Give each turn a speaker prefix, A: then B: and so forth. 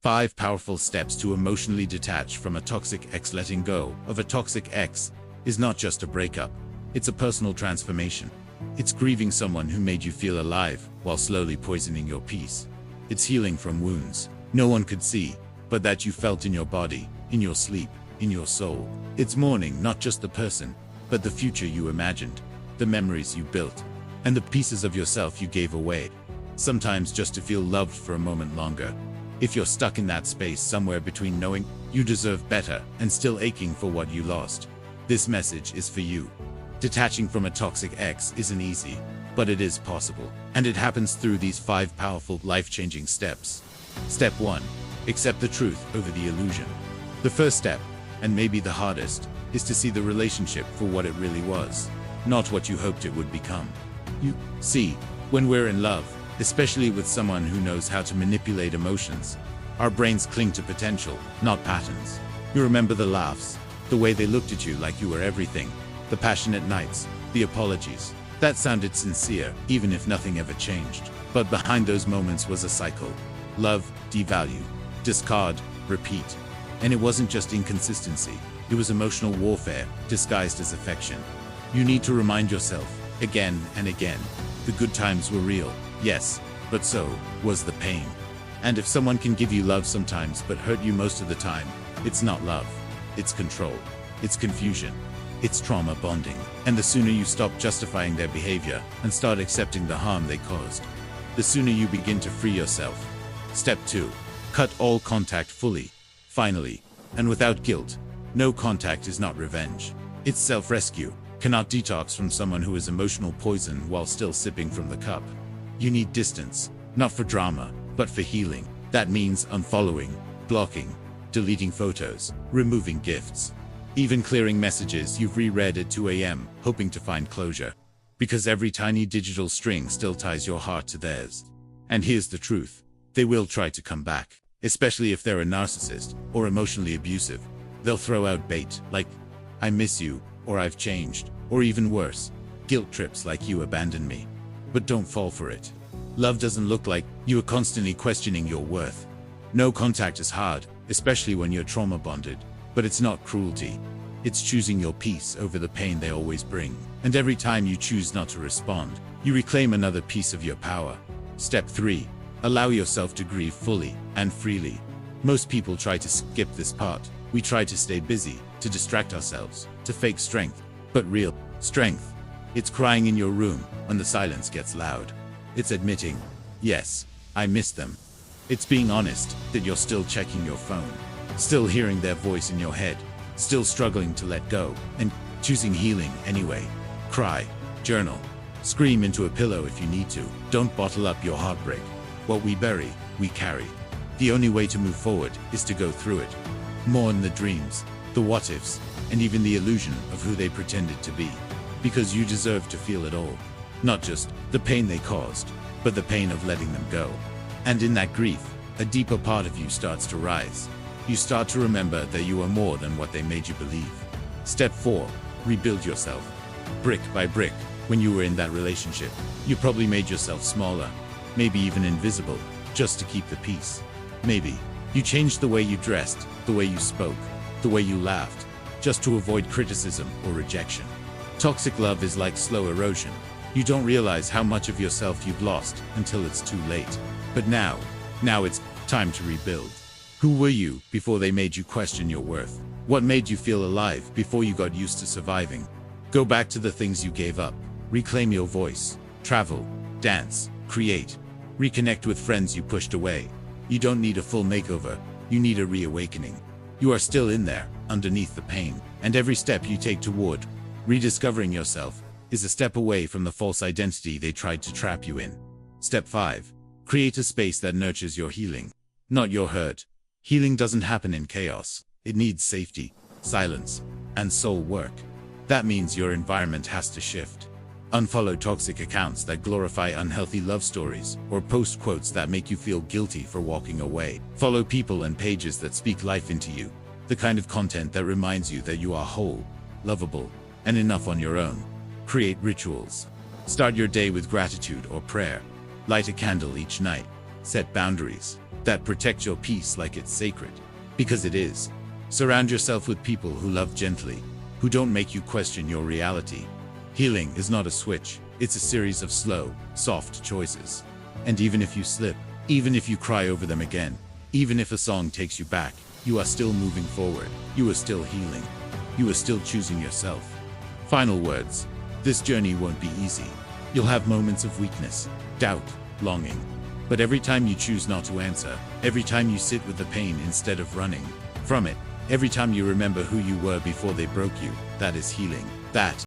A: 5 powerful steps to emotionally detach from a toxic ex. Letting go of a toxic ex is not just a breakup, it's a personal transformation. It's grieving someone who made you feel alive while slowly poisoning your peace. It's healing from wounds no one could see, but that you felt in your body, in your sleep, in your soul. It's mourning not just the person, but the future you imagined, the memories you built, and the pieces of yourself you gave away, sometimes just to feel loved for a moment longer. If you're stuck in that space somewhere between knowing you deserve better and still aching for what you lost, this message is for you. Detaching from a toxic ex isn't easy, but it is possible, and it happens through these 5 powerful, life-changing steps. Step 1. Accept the truth over the illusion. The first step, and maybe the hardest, is to see the relationship for what it really was, not what you hoped it would become. You see, when we're in love, especially with someone who knows how to manipulate emotions, our brains cling to potential, not patterns. You remember the laughs, the way they looked at you like you were everything, the passionate nights, the apologies. That sounded sincere, even if nothing ever changed. But behind those moments was a cycle. Love, devalue, discard, repeat. And it wasn't just inconsistency, it was emotional warfare, disguised as affection. You need to remind yourself, again and again, the good times were real, yes, but so was the pain. And if someone can give you love sometimes but hurt you most of the time, it's not love, it's control, it's confusion, it's trauma bonding. And the sooner you stop justifying their behavior and start accepting the harm they caused, the sooner you begin to free yourself. Step 2. Cut all contact fully, finally, and without guilt. No contact is not revenge. It's self-rescue. Cannot detox from someone who is emotional poison while still sipping from the cup. You need distance, not for drama, but for healing. That means unfollowing, blocking, deleting photos, removing gifts, even clearing messages you've reread at 2 a.m., hoping to find closure. Because every tiny digital string still ties your heart to theirs. And here's the truth. They will try to come back, especially if they're a narcissist or emotionally abusive. They'll throw out bait like, I miss you, or I've changed, or even worse, guilt trips like you abandoned me. But don't fall for it. Love doesn't look like you are constantly questioning your worth. No contact is hard, especially when you're trauma bonded, but it's not cruelty. It's choosing your peace over the pain they always bring. And every time you choose not to respond, you reclaim another piece of your power. Step 3. Allow yourself to grieve fully and freely. Most people try to skip this part. We try to stay busy, to distract ourselves, to fake strength. But real strength, it's crying in your room when the silence gets loud. It's admitting, yes, I miss them. It's being honest that you're still checking your phone, still hearing their voice in your head, still struggling to let go, and choosing healing anyway. Cry, journal, scream into a pillow if you need to. Don't bottle up your heartbreak. What we bury, we carry. The only way to move forward is to go through it. Mourn the dreams, the what-ifs, and even the illusion of who they pretended to be. Because you deserve to feel it all. Not just the pain they caused, but the pain of letting them go. And in that grief, a deeper part of you starts to rise. You start to remember that you are more than what they made you believe. Step 4. Rebuild yourself. Brick by brick, when you were in that relationship, you probably made yourself smaller, maybe even invisible, just to keep the peace. Maybe you changed the way you dressed, the way you spoke, the way you laughed, just to avoid criticism or rejection. Toxic love is like slow erosion. You don't realize how much of yourself you've lost until it's too late. But now it's time to rebuild. Who were you before they made you question your worth? What made you feel alive before you got used to surviving? Go back to the things you gave up. Reclaim your voice. Travel, dance, create. Reconnect with friends you pushed away. You don't need a full makeover. You need a reawakening. You are still in there, underneath the pain. And every step you take toward rediscovering yourself is a step away from the false identity they tried to trap you in. Step 5. Create a space that nurtures your healing, not your hurt. Healing doesn't happen in chaos. It needs safety, silence, and soul work. That means your environment has to shift. Unfollow toxic accounts that glorify unhealthy love stories, or post quotes that make you feel guilty for walking away. Follow people and pages that speak life into you, the kind of content that reminds you that you are whole, lovable, and enough on your own. Create rituals. Start your day with gratitude or prayer. Light a candle each night. Set boundaries. that protect your peace like it's sacred. Because it is. Surround yourself with people who love gently, who don't make you question your reality. Healing is not a switch, it's a series of slow, soft choices. And even if you slip, even if you cry over them again, even if a song takes you back, you are still moving forward, you are still healing, you are still choosing yourself. Final words. This journey won't be easy. You'll have moments of weakness, doubt, longing. But every time you choose not to answer, every time you sit with the pain instead of running from it, every time you remember who you were before they broke you, that is healing. That